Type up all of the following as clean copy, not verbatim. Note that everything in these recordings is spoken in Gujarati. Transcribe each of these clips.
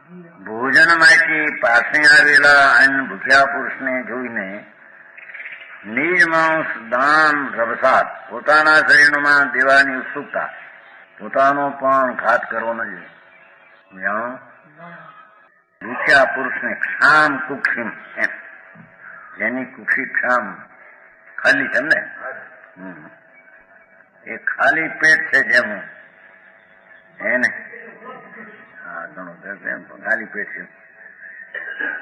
ભોજન માટે પાસે આવેલા અન્ન ભૂખ્યા પુરુષને જોઈને નિજ માંસ દાન રભસાત પોતાના શરીરમાં દેવાની ઉત્સુકતા, પોતાનો પણ ઘાત કરવો ન જોઈએ. ભૂખ્યા પુરુષને ક્ષામ કુક્ષિમ એમ, જેની કુક્ષી ક્ષામ ખાલી છે ને, એ ખાલી પેટ છે જેમ એને ખાલી પેટ છે,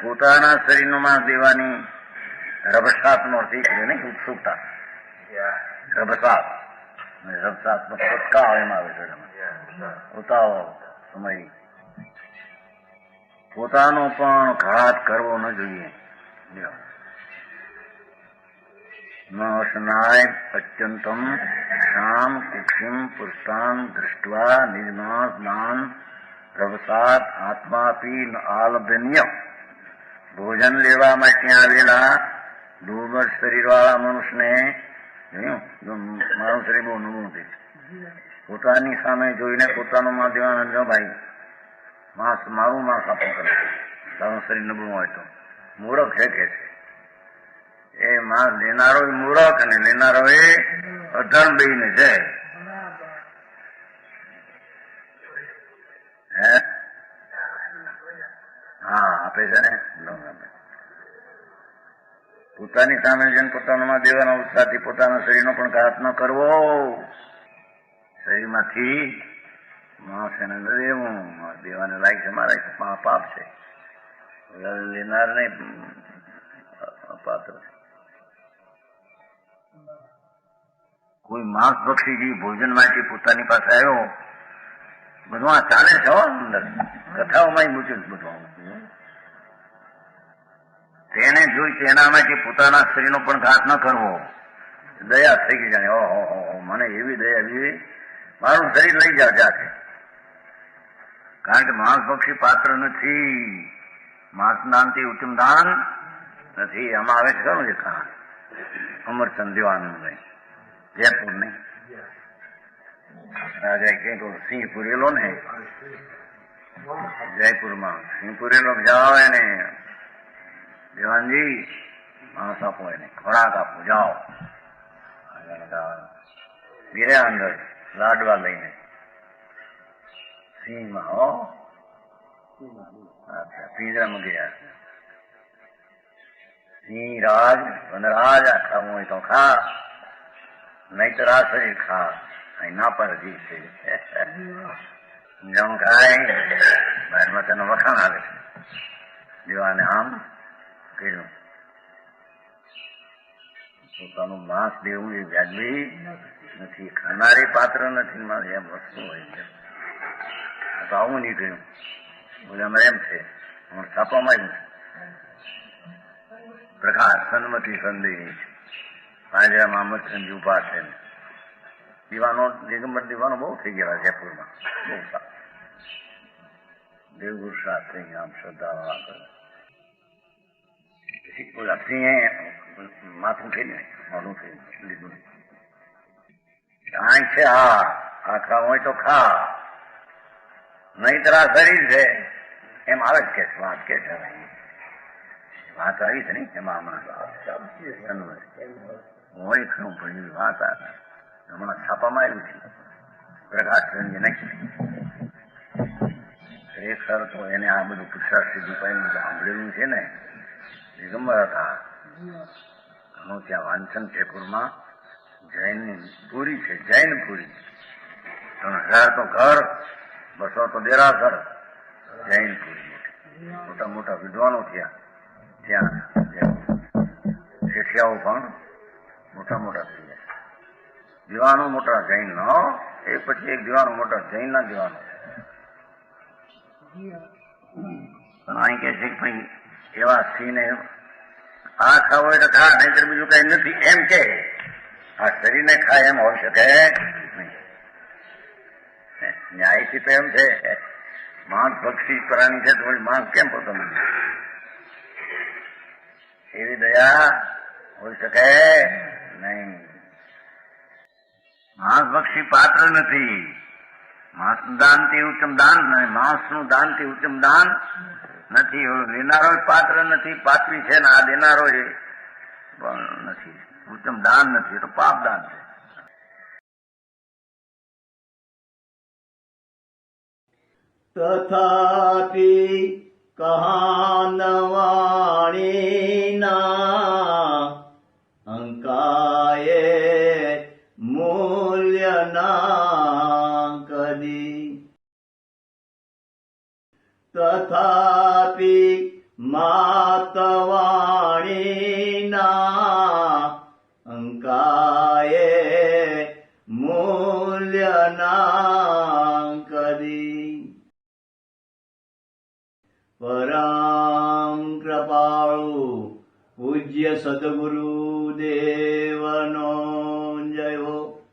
પોતાના શરીરમાં દેવાની રભસાત નો અર્થ નહીં ઉત્સુકતા, રભસાત રભસાત નો પટકાવ એમાં આવે છે, ઉતાવળ સમય, પોતાનો પણ ઘાત કરવો ન જોઈએ. સ્નાય અત્યંતમ શામ કુક્ષિમ પુરુષાન દૃષ્ટવા નિર્માસ દાન રભસાત આત્માપી આલભન્ય. ભોજન લેવા માટે આવેલા દુર્બળ શરીર વાળા મનુષ્યને મારું શરીર બહુ નબળું છે, પોતાની સામે જોઈને પોતાનું માં દેવાના, જો ભાઈ માંસ મારું માંસ આપો કરે, તારું શરીર નબળું હોય તો મૂરખ છે કે છે. એ માંસ લેનારો મૂરખ અને લેનારો એ અધર્મ બેને છે. હા આપે છે ને, પોતાની સામે જઈને પોતાનામાં દેવાના ઉત્સાહથી પોતાના શરીરનો પણ ઘાત ન કરવો. શરીરમાંથી માંસ એને ન દેવું, દેવાને લાયક છે, મારા પાપ છે, લેનાર ને અપાત્ર. કોઈ માંસ ભક્ષી જેવી ભોજન માટે પોતાની પાસે આવ્યો, બધું આ ચાલે છે અંદર કથાઓમાં મૂક્યું બધું. તેને જોઈ તેના માટે પોતાના શરીરનો પણ ઘાત ન કરવો. દયા થઈ ગઈ જાણે, ઓહો મને એવી દયા એવી, મારું શરીર લઈ જાવ જાતે. કારણ કે માંસ ભક્ષી પાત્ર નથી, માંસ દાનથી ઉત્તમ દાન નથી. આમાં આવે છે ખરું છે કહાની અમરચંદ દેવાનું જયપુર ને રાજા કે સિંહ પુરેલો ને જયપુરમાં સિંહ પુરેલો જાઓ એને દેવાનજી માંસ આપો, એને ખોરાક આપો, જાઓ. ગીર્યા અંદર લાડવા લઈને સિંહમાં હો પિંજરામાં ગયા. સિંહ રાજ વનરાજ ખાવું હોય તો ખા, નહીતર આ શરીર ખા. ના પર જીવ છે જમ ખાય બહારમાં તેનો વખાણ આવે છે. દેવાને આમ કર્યું, પોતાનું માંસ દેવું એ વ્યાજબી નથી, ખાનારી પાત્ર નથી. મારે એમ વસ્તુ હોય છે તો આવું નહીં કહ્યું. બોલે એમ છે છાપામાં આવ્યું પ્રકાશ સન્મતિ સંદેહ હાજરામાં મચ્છંદ ઉભા છે. દીવાનો દિગંબર દીવાનો બહુ થઈ ગયા જયપુરમાં, બહુ સારું દેવગુરુ શાસ્ત્રી આમ શ્રદ્ધા કરે. ઓલા સિંહે માથું થઈને મોઢું થઈ લીધું, કાંઈ છે આ ખાવું હોય તો ખા, નહીતર આ શરીર છે. એમ આવે જ કે વાત કે છે, વાત આવી છે ને એમાં હમણાં હોય ખરું પણ વાત હમણાં છાપામાં આવ્યું છે પ્રકાશ નહીં. ખરેખર તો એને આ બધું પુરુષાર્થ સિદ્ધિ પાડેલું સાંભળેલું છે ને. દિગંબર હતા ઘણું ત્યાં વાંચન જયપુરમાં જૈનની પૂરી છે, જૈન પૂરી 3000 તો ઘર, 200 તો દેરાસર, જૈન પૂરી મોટા મોટા વિદ્વાનો થયા ત્યાં. શિષ્યાઓ પણ મોટા મોટા થઈ ગયા, દીવાનો મોટા જૈન નો એક પછી એક દીવાનો મોટા જૈન ના દીવાનો. પણ અહીં કે છે કે ભાઈ એવા સિંહને આ ખાવ હોય તો ખા, નહીતર બીજું કઈ નથી એમ કે. આ શરીરને ખાય એમ હોઈ શકે નહીં. ન્યાયથી તો એમ છે માંસ ભક્ષી પ્રાણી છે તો માંસ કેમ પોતાનું, એવી દયા હોઈ શકે નહીં. માંસ ભક્ષી પાત્ર નથી, માંસનું દાનથી ઉત્તમ દાન અને માંસનું દાનથી ઉત્તમ દાન નથી. લેનારો પાત્ર નથી, પાત્રી છે ને આ દેનારો એ પણ નથી. ઉત્તમ દાન નથી, તો પાપ દાન છે. તથાપિ કહાનવાણીના અંકાયે મૂલ્યના કદી. તથાપિ માતવાણીના અંકાયે મૂલ્યના કદી. પરમ કૃપાળુ પૂજ્ય સદગુરુ દેવનો જય હો.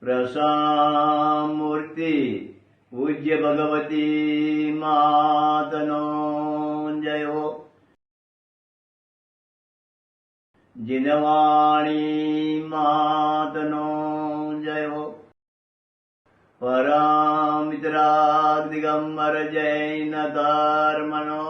પ્રસામૂર્તિ પૂજ્ય ભગવતી માતનો જય હો. જીનવાણી માતનો જય હો. પરમ મિત્રાગ દિગંબર જૈન ધર્મનો